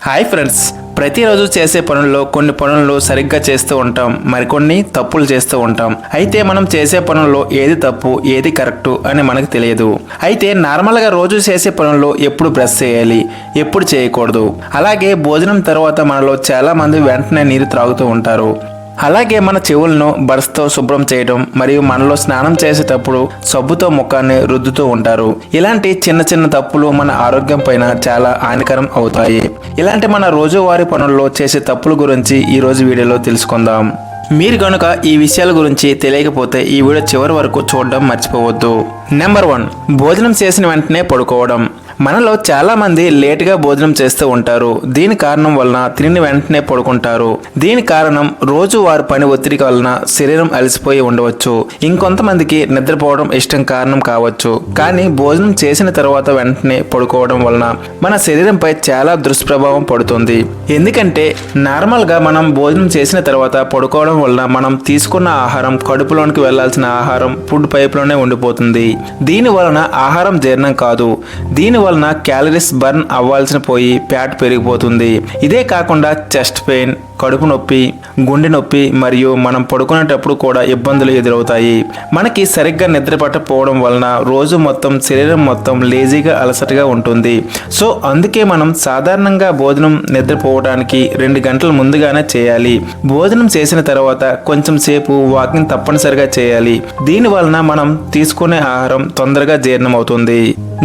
Hi friends, ప్రతిరోజు చేసే పనుల్లో కొన్ని పనులు సరిగ్గా చేస్తూ ఉంటాం, మరికొన్ని తప్పులు చేస్తూ ఉంటాం. అయితే మనం చేసే పనుల్లో ఏది తప్పు ఏది కరెక్టు అని మనకు తెలియదు. అయితే నార్మల్గా రోజు చేసే పనుల్లో ఎప్పుడు బ్రష్ చేయాలి, ఎప్పుడు చేయకూడదు. అలాగే భోజనం తర్వాత మనలో చాలా మంది వెంటనే నీరు త్రాగుతూ ఉంటారు. అలాగే మన చెవులను బర్స్తో శుభ్రం చేయడం మరియు మనలో స్నానం చేసేటప్పుడు సబ్బుతో ముఖాన్ని రుద్దుతూ ఉంటారు. ఇలాంటి చిన్న చిన్న తప్పులు మన ఆరోగ్యం పైన చాలా హానికరం అవుతాయి. ఇలాంటి మన రోజువారీ పనుల్లో చేసే తప్పుల గురించి ఈ రోజు వీడియోలో తెలుసుకుందాం. మీరు కనుక ఈ విషయాల గురించి తెలియకపోతే ఈ వీడియో చివరి వరకు చూడడం మర్చిపోవద్దు. నెంబర్ 1, భోజనం చేసిన వెంటనే పడుకోవడం. మనలో చాలా మంది లేటుగా భోజనం చేస్తూ ఉంటారు. దీని కారణం వలన తిని వెంటనే పడుకుంటారు. దీని కారణం రోజు వారి పని ఒత్తిడి వలన శరీరం అలసిపోయి ఉండవచ్చు. ఇంకొంతమందికి నిద్రపోవడం ఇష్టం కారణం కావచ్చు. కానీ భోజనం చేసిన తర్వాత వెంటనే పడుకోవడం వలన మన శరీరంపై చాలా దుష్ప్రభావం పడుతుంది. ఎందుకంటే నార్మల్గా మనం భోజనం చేసిన తర్వాత పడుకోవడం వలన మనం తీసుకున్న ఆహారం కడుపులోనికి వెళ్లాల్సిన ఆహారం ఫుడ్ పైప్లోనే ఉండిపోతుంది. దీని వలన ఆహారం జీర్ణం కాదు. దీని వలన క్యాలరీస్ బర్న్ అవ్వాల్సిన పోయి ఫ్యాట్ పెరిగిపోతుంది. ఇదే కాకుండా చెస్ట్ పెయిన్, కడుపు నొప్పి, గుండె నొప్పి మరియు మనం పడుకునేటప్పుడు కూడా ఇబ్బందులు ఎదురవుతాయి. మనకి సరిగ్గా నిద్ర పట్టకపోవడం వలన రోజు మొత్తం శరీరం మొత్తం లేజీగా అలసటగా ఉంటుంది. సో అందుకే మనం సాధారణంగా భోజనం నిద్రపోవడానికి 2 గంటల ముందుగానే చేయాలి. భోజనం చేసిన తర్వాత కొంచెం సేపు వాకింగ్ తప్పనిసరిగా చేయాలి. దీని వలన మనం తీసుకునే ఆహారం తొందరగా జీర్ణం అవుతుంది.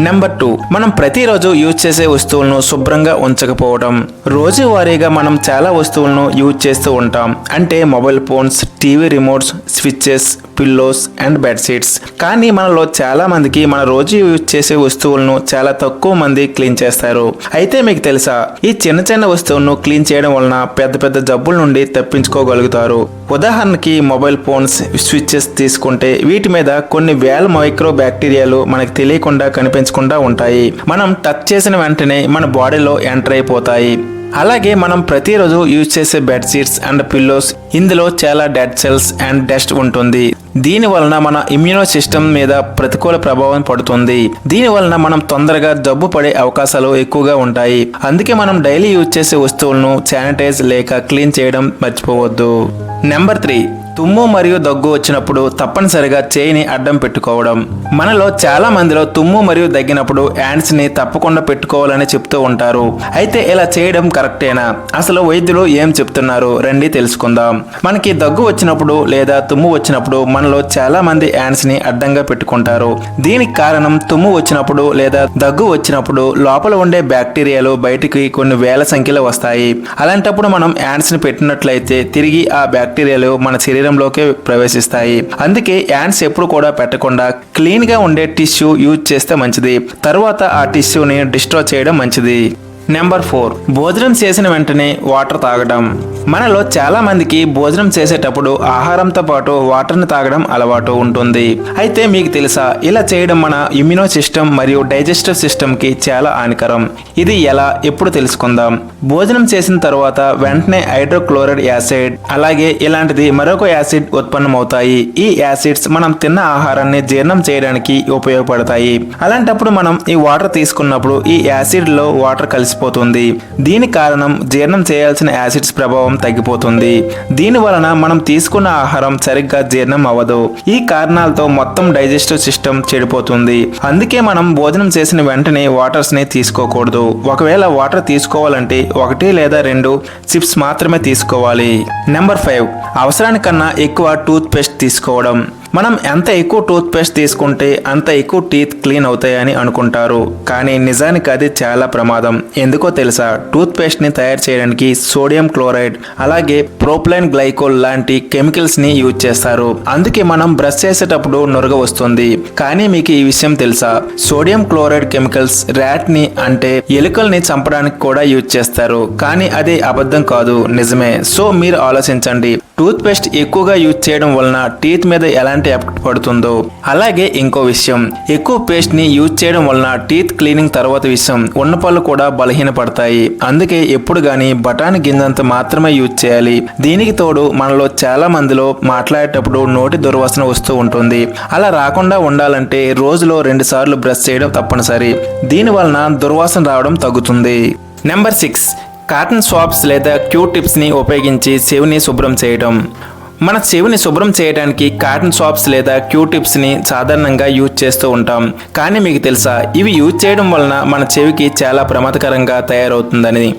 నెంబర్ 2, మనం ప్రతిరోజు యూజ్ చేసే వస్తువులను శుభ్రంగా ఉంచకపోవడం. రోజువారీగా మనం చాలా వస్తువులను యూజ్ చేస్తూ ఉంటాం. అంటే mobile phones, TV remotes, switches, pillows and bedsheets. కానీ మనలో చాలా మందికి మన రోజు యూజ్ చేసే వస్తువులను చాలా తక్కువ మంది క్లీన్ చేస్తారు. అయితే మీకు తెలుసా, ఈ చిన్న చిన్న వస్తువులను క్లీన్ చేయడం వలన పెద్ద పెద్ద జబ్బుల నుండి తప్పించుకోగలుగుతారు. ఉదాహరణకి మొబైల్ ఫోన్స్, స్విచ్చెస్ తీసుకుంటే వీటి మీద కొన్ని వేల మైక్రో బ్యాక్టీరియాలు మనకు తెలియకుండా కనిపించకుండా ఉంటాయి. మనం టచ్ చేసిన వెంటనే మన బాడీలో ఎంటర్ అయిపోతాయి. అలాగే మనం ప్రతిరోజు యూజ్ చేసే బెడ్షీట్స్ అండ్ పిల్లోస్, ఇందులో చాలా డెడ్ సెల్స్ అండ్ డస్ట్ ఉంటుంది. దీని వలన మన ఇమ్యూనో సిస్టమ్ మీద ప్రతికూల ప్రభావం పడుతుంది. దీని వలన మనం తొందరగా జబ్బు పడే అవకాశాలు ఎక్కువగా ఉంటాయి. అందుకే మనం డైలీ యూజ్ చేసే వస్తువులను శానిటైజ్ లేక క్లీన్ చేయడం మర్చిపోవద్దు. నెంబర్ 3, తుమ్ము మరియు దగ్గు వచ్చినప్పుడు తప్పనిసరిగా చేయిని అడ్డం పెట్టుకోవడం. మనలో చాలా మందిలో తుమ్ము మరియు దగ్గినప్పుడు హ్యాండ్స్ ని తప్పకుండా పెట్టుకోవాలని చెప్తూ ఉంటారు. అయితే ఇలా చేయడం కరెక్టేనా? అసలు వైద్యులు ఏం చెప్తున్నారు రండి తెలుసుకుందాం. మనకి దగ్గు వచ్చినప్పుడు లేదా తుమ్ము వచ్చినప్పుడు మనలో చాలా మంది హ్యాండ్స్ ని అడ్డంగా పెట్టుకుంటారు. దీనికి కారణం తుమ్ము వచ్చినప్పుడు లేదా దగ్గు వచ్చినప్పుడు లోపల ఉండే బ్యాక్టీరియాలు బయటికి కొన్ని వేల సంఖ్యలో వస్తాయి. అలాంటప్పుడు మనం హ్యాండ్స్ ని పెట్టినట్లయితే తిరిగి ఆ బ్యాక్టీరియాలు మన శరీరంలోకి ప్రవేశిస్తాయి. అందుకే హ్యాండ్స్ ఎప్పుడు కూడా పెట్టకుండా క్లీన్ గా ఉండే టిష్యూ యూజ్ చేస్తే మంచిది. తర్వాత ఆ టిష్యూని డిస్ట్రాయ్ చేయడం మంచిది. నెంబర్ 4, భోజనం చేసిన వెంటనే వాటర్ తాగడం. మనలో చాలా మందికి భోజనం చేసేటప్పుడు ఆహారంతో పాటు వాటర్ని తాగడం అలవాటు ఉంటుంది. అయితే మీకు తెలుసా, ఇలా చేయడం మన ఇమ్యూనో సిస్టమ్ మరియు డైజెస్టివ్ సిస్టమ్ కి చాలా హానికరం. ఇది ఎలా, ఎప్పుడు తెలుసుకుందాం. భోజనం చేసిన తర్వాత వెంటనే హైడ్రోక్లోరైడ్ యాసిడ్ అలాగే ఇలాంటిది మరొక యాసిడ్ ఉత్పన్నమవుతాయి. ఈ యాసిడ్స్ మనం తిన్న ఆహారాన్ని జీర్ణం చేయడానికి ఉపయోగపడతాయి. అలాంటప్పుడు మనం ఈ వాటర్ తీసుకున్నప్పుడు ఈ యాసిడ్ లో వాటర్ కలిసిపోతుంది. దీని కారణం జీర్ణం చేయాల్సిన యాసిడ్స్ ప్రభావం తగ్గిపోతుంది. దీని వలన మనం తీసుకున్న ఆహారం సరిగ్గా జీర్ణం అవ్వదు. ఈ కారణాలతో మొత్తం డైజెస్టివ్ సిస్టమ్ చెడిపోతుంది. అందుకే మనం భోజనం చేసిన వెంటనే వాటర్స్ ని తీసుకోకూడదు. ఒకవేళ వాటర్ తీసుకోవాలంటే 1 లేదా 2 సిప్స్ మాత్రమే తీసుకోవాలి. నెంబర్ 5, అవసరానికన్నా ఎక్కువ టూత్ పేస్ట్ తీసుకోవడం. మనం ఎంత ఎక్కువ టూత్ పేస్ట్ తీసుకుంటే అంత ఎక్కువ టీత్ క్లీన్ అవుతాయని అనుకుంటారు. కానీ నిజానికి అది చాలా ప్రమాదం. ఎందుకో తెలుసా, టూత్ పేస్ట్ ని తయారు చేయడానికి సోడియం క్లోరైడ్ అలాగే ప్రోప్లైన్ గ్లైకోల్ లాంటి కెమికల్స్ ని యూజ్ చేస్తారు. అందుకే మనం బ్రష్ చేసేటప్పుడు నురగ వస్తుంది. కానీ మీకు ఈ విషయం తెలుసా, సోడియం క్లోరైడ్ కెమికల్స్ ర్యాట్ ని అంటే ఎలుకల్ని చంపడానికి కూడా యూజ్ చేస్తారు. కానీ అది అబద్ధం కాదు, నిజమే. సో మీరు ఆలోచించండి, టూత్ పేస్ట్ ఎక్కువగా యూజ్ చేయడం వలన టీత్ మీద ఎలాంటి ఎఫెక్ట్ పడుతుందో. అలాగే ఇంకో విషయం, ఎక్కువ పేస్ట్ ని యూజ్ చేయడం వలన టీత్ క్లీనింగ్ తర్వాత విషయం ఉన్న పళ్ళు కూడా బలహీనపడతాయి. అందుకే ఎప్పుడు గానీ బఠానీ గింజంత మాత్రమే యూజ్ చేయాలి. దీనికి తోడు మనలో చాలా మందిలో మాట్లాడేటప్పుడు నోటి దుర్వాసన వస్తూ ఉంటుంది. అలా రాకుండా ఉండాలంటే రోజులో 2 సార్లు బ్రష్ చేయడం తప్పనిసరి. దీని వలన దుర్వాసన రావడం తగ్గుతుంది. నెంబర్ 6, కాటన్ స్వాబ్స్ లేదా క్యూ టిప్స్ని ఉపయోగించి చెవిని శుభ్రం చేయడం. మన చెవిని శుభ్రం చేయడానికి కాటన్ స్వాబ్స్ లేదా క్యూ టిప్స్ని సాధారణంగా యూజ్ చేస్తూ ఉంటాం. కానీ మీకు తెలుసా, ఇవి యూజ్ చేయడం వలన మన చెవికి చాలా ప్రమాదకరంగా తయారవుతుందని.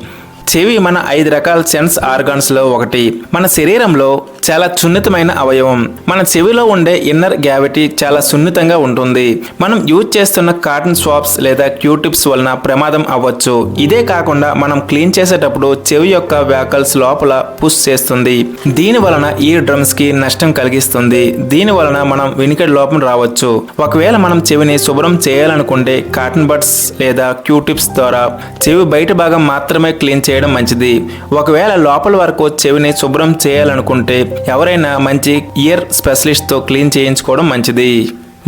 చెవి మన 5 రకాల సెన్స్ ఆర్గాన్స్లో ఒకటి. మన శరీరంలో చాలా సున్నితమైన అవయవం. మన చెవిలో ఉండే ఇన్నర్ గ్యావిటీ చాలా సున్నితంగా ఉంటుంది. మనం యూజ్ చేస్తున్న కాటన్ స్వాబ్స్ లేదా క్యూ టిప్స్ వలన ప్రమాదం అవ్వచ్చు. ఇదే కాకుండా మనం క్లీన్ చేసేటప్పుడు చెవి యొక్క వ్యాకల్స్ లోపల పుష్ చేస్తుంది. దీని వలన ఇయర్ డ్రమ్స్ కి నష్టం కలిగిస్తుంది. దీని వలన మనం వినికిడి లోపం రావచ్చు. ఒకవేళ మనం చెవిని శుభ్రం చేయాలనుకుంటే కాటన్ బడ్స్ లేదా క్యూ టిప్స్ ద్వారా చెవి బయట భాగం మాత్రమే క్లీన్ చేయడం మంచిది. ఒకవేళ లోపల వరకు చెవిని శుభ్రం చేయాలనుకుంటే ఎవరైనా మంచి ఇయర్ స్పెషలిస్ట్ తో క్లీన్ చేయించుకోవడం మంచిది.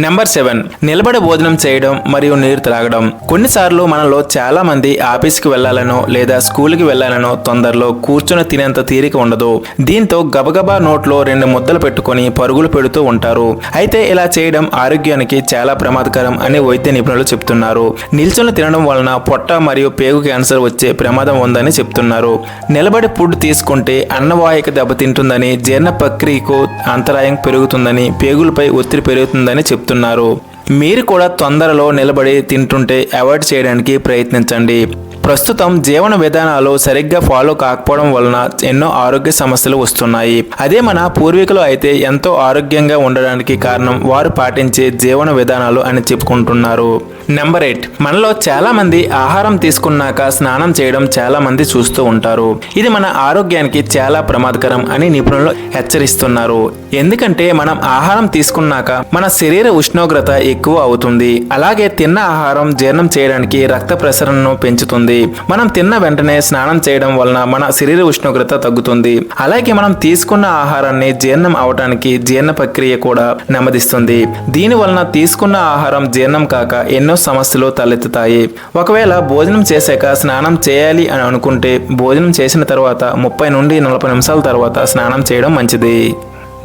నెంబర్ 7, నిలబడి భోజనం చేయడం మరియు నీరు త్రాగడం. కొన్నిసార్లు మనలో చాలా మంది ఆఫీస్కి వెళ్లాలనో లేదా స్కూల్కి వెళ్లాలనో తొందరలో కూర్చొని తినేంత తీరిక ఉండదు. దీంతో గబగబా నోట్లో 2 ముద్దలు పెట్టుకుని పరుగులు పెడుతూ ఉంటారు. అయితే ఇలా చేయడం ఆరోగ్యానికి చాలా ప్రమాదకరం అని వైద్య నిపుణులు చెప్తున్నారు. నిల్చొని తినడం వలన పొట్ట మరియు పేగు క్యాన్సర్ వచ్చే ప్రమాదం ఉందని చెప్తున్నారు. నిలబడి ఫుడ్ తీసుకుంటే అన్నవాహిక దెబ్బతింటుందని, జీర్ణ ప్రక్రియకు అంతరాయం పెరుగుతుందని, పేగులపై ఒత్తిడి పెరుగుతుందని చెప్తున్నారు. మీరు కూడా తొందరలో నిలబడి తింటుంటే అవాయిడ్ చేయడానికి ప్రయత్నించండి. ప్రస్తుతం జీవన విధానాలు సరిగ్గా ఫాలో కాకపోవడం వలన ఎన్నో ఆరోగ్య సమస్యలు వస్తున్నాయి. అదే మన పూర్వీకులు అయితే ఎంతో ఆరోగ్యంగా ఉండడానికి కారణం వారు పాటించే జీవన విధానాలు అని చెప్పుకుంటున్నారు. నెంబర్ 8, మనలో చాలా మంది ఆహారం తీసుకున్నాక స్నానం చేయడం చాలా మంది చూస్తూ ఉంటారు. ఇది మన ఆరోగ్యానికి చాలా ప్రమాదకరం అని నిపుణులు హెచ్చరిస్తున్నారు. ఎందుకంటే మనం ఆహారం తీసుకున్నాక మన శరీర ఉష్ణోగ్రత ఎక్కువ అవుతుంది. అలాగే తిన్న ఆహారం జీర్ణం చేయడానికి రక్త ప్రసరణను పెంచుతుంది. మనం తిన్న వెంటనే స్నానం చేయడం వలన మన శరీర ఉష్ణోగ్రత తగ్గుతుంది. అలాగే మనం తీసుకున్న ఆహారాన్ని జీర్ణం అవడానికి జీర్ణ ప్రక్రియ కూడా నెమ్మదిస్తుంది. దీని వలన తీసుకున్న ఆహారం జీర్ణం కాక ఎన్నో సమస్యలు తలెత్తుతాయి. ఒకవేళ భోజనం చేశాక స్నానం చేయాలి అని అనుకుంటే భోజనం చేసిన తర్వాత 30 నుండి 40 నిమిషాల తర్వాత స్నానం చేయడం మంచిది.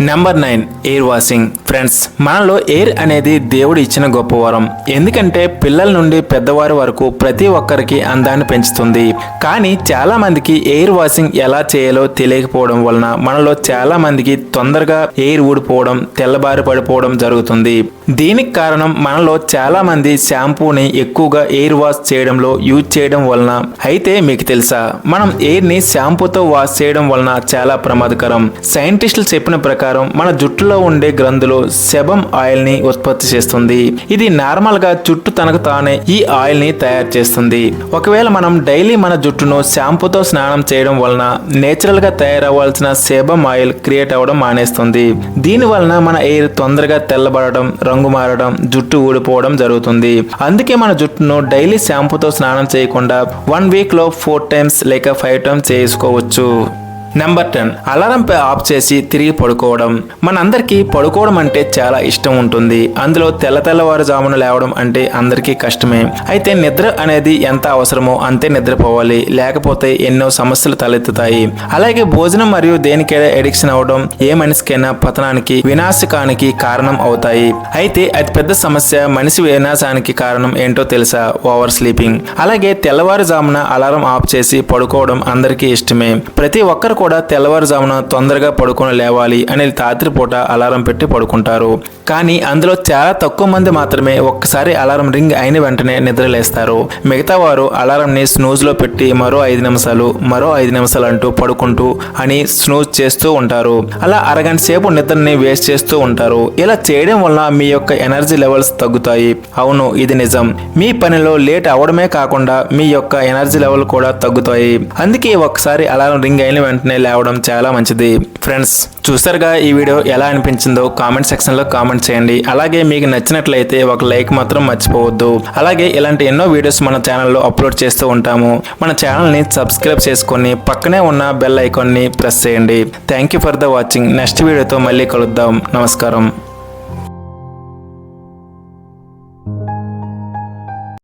Number 9, air washing. ఫ్రెండ్స్, మనలో ఎయిర్ అనేది దేవుడు ఇచ్చిన గొప్ప వరం. ఎందుకంటే పిల్లల నుండి పెద్దవారి వరకు ప్రతి ఒక్కరికి అందాన్ని పెంచుతుంది. కానీ చాలా మందికి ఎయిర్ వాషింగ్ ఎలా చేయాలో తెలియకపోవడం వలన మనలో చాలా మందికి తొందరగా ఎయిర్ ఊడిపోవడం, తెల్లబారి పడిపోవడం జరుగుతుంది. దీనికి కారణం మనలో చాలా మంది షాంపూని ఎక్కువగా ఎయిర్ వాష్ చేయడంలో యూజ్ చేయడం వలన. అయితే మీకు తెలుసా, మనం ఎయిర్ ని షాంపూతో వాష్ చేయడం వలన చాలా ప్రమాదకరం. సైంటిస్టులు చెప్పిన ప్రకారం మన జుట్టులో ఉండే గ్రంథులు సెబమ్ ఆయిల్ ని ఉత్పత్తి చేస్తుంది. ఇది నార్మల్ గా జుట్టు తనకు తానే ఈ ఆయిల్ ని తయారు చేస్తుంది. ఒకవేళ మనం డైలీ మన జుట్టును షాంపూతో స్నానం చేయడం వలన నేచురల్ గా తయారవ్వాల్సిన సెబమ్ ఆయిల్ క్రియేట్ అవ్వడం మానేస్తుంది. దీని వలన మన ఎయిర్ తొందరగా తెల్లబడడం, రంగు మారడం, జుట్టు ఊడిపోవడం జరుగుతుంది. అందుకే మన జుట్టును డైలీ షాంపూతో స్నానం చేయకుండా 1 వీక్ లో 4 టైమ్స్ లేక 5 టైమ్స్ చేసుకోవచ్చు. నెంబర్ 10, అలారం ఆఫ్ చేసి తిరిగి పడుకోవడం. మనందరికీ పడుకోవడం అంటే చాలా ఇష్టం ఉంటుంది. అందులో తెల్లవారుజామున లేవడం అంటే అందరికీ కష్టమే. అయితే నిద్ర అనేది ఎంత అవసరమో అంతే నిద్రపోవాలి, లేకపోతే ఎన్నో సమస్యలు తలెత్తుతాయి. అలాగే భోజనం మరియు దేనికైనా ఎడిక్షన్ అవడం ఏ మనిషికైనా పతనానికి, వినాశకానికి కారణం అవుతాయి. అయితే అతి పెద్ద సమస్య మనిషి వినాశానికి కారణం ఏంటో తెలుసా? Over sleeping. అలాగే తెల్లవారుజామున అలారం ఆఫ్ చేసి పడుకోవడం అందరికీ ఇష్టమే. ప్రతి ఒక్కరు కూడా తెల్లవారుజామున తొందరగా పడుకొని లేవాలి అని రాత్రిపూట అలారం పెట్టి పడుకుంటారు. కానీ అందులో చాలా తక్కువ మంది మాత్రమే ఒక్కసారి అలారం రింగ్ అయిన వెంటనే నిద్రలేస్తారు. మిగతా వారు అలారం ని స్నూజ్ లో పెట్టి మరో 5 నిమిషాలు, మరో 5 నిమిషాలు అంటూ పడుకుంటూ అని స్నూజ్ చేస్తూ ఉంటారు. అలా అరగంట సేపు నిద్రని వేస్ట్ చేస్తూ ఉంటారు. ఇలా చేయడం వల్ల మీ యొక్క ఎనర్జీ లెవెల్స్ తగ్గుతాయి. అవును, ఇది నిజం. మీ పనిలో లేట్ అవడమే కాకుండా మీ యొక్క ఎనర్జీ లెవెల్ కూడా తగ్గుతాయి. అందుకే ఒక్కసారి అలారం రింగ్ అయిన వెంటనే లేవడం చాలా మంచిది. ఫ్రెండ్స్, చూసారుగా ఈ వీడియో ఎలా అనిపించిందో కామెంట్ సెక్షన్ లో కామెంట్ చేయండి. అలాగే మీకు నచ్చినట్లయితే ఒక లైక్ మాత్రం మర్చిపోవద్దు. అలాగే ఇలాంటి ఎన్నో వీడియోస్ మన ఛానల్లో అప్లోడ్ చేస్తూ ఉంటాము. మన ఛానల్ ని సబ్స్క్రైబ్ చేసుకొని పక్కనే ఉన్న బెల్ ఐకాన్ ని ప్రెస్ చేయండి. Thank you for the watching. Next వీడియోతో మళ్ళీ కలుద్దాం. నమస్కారం.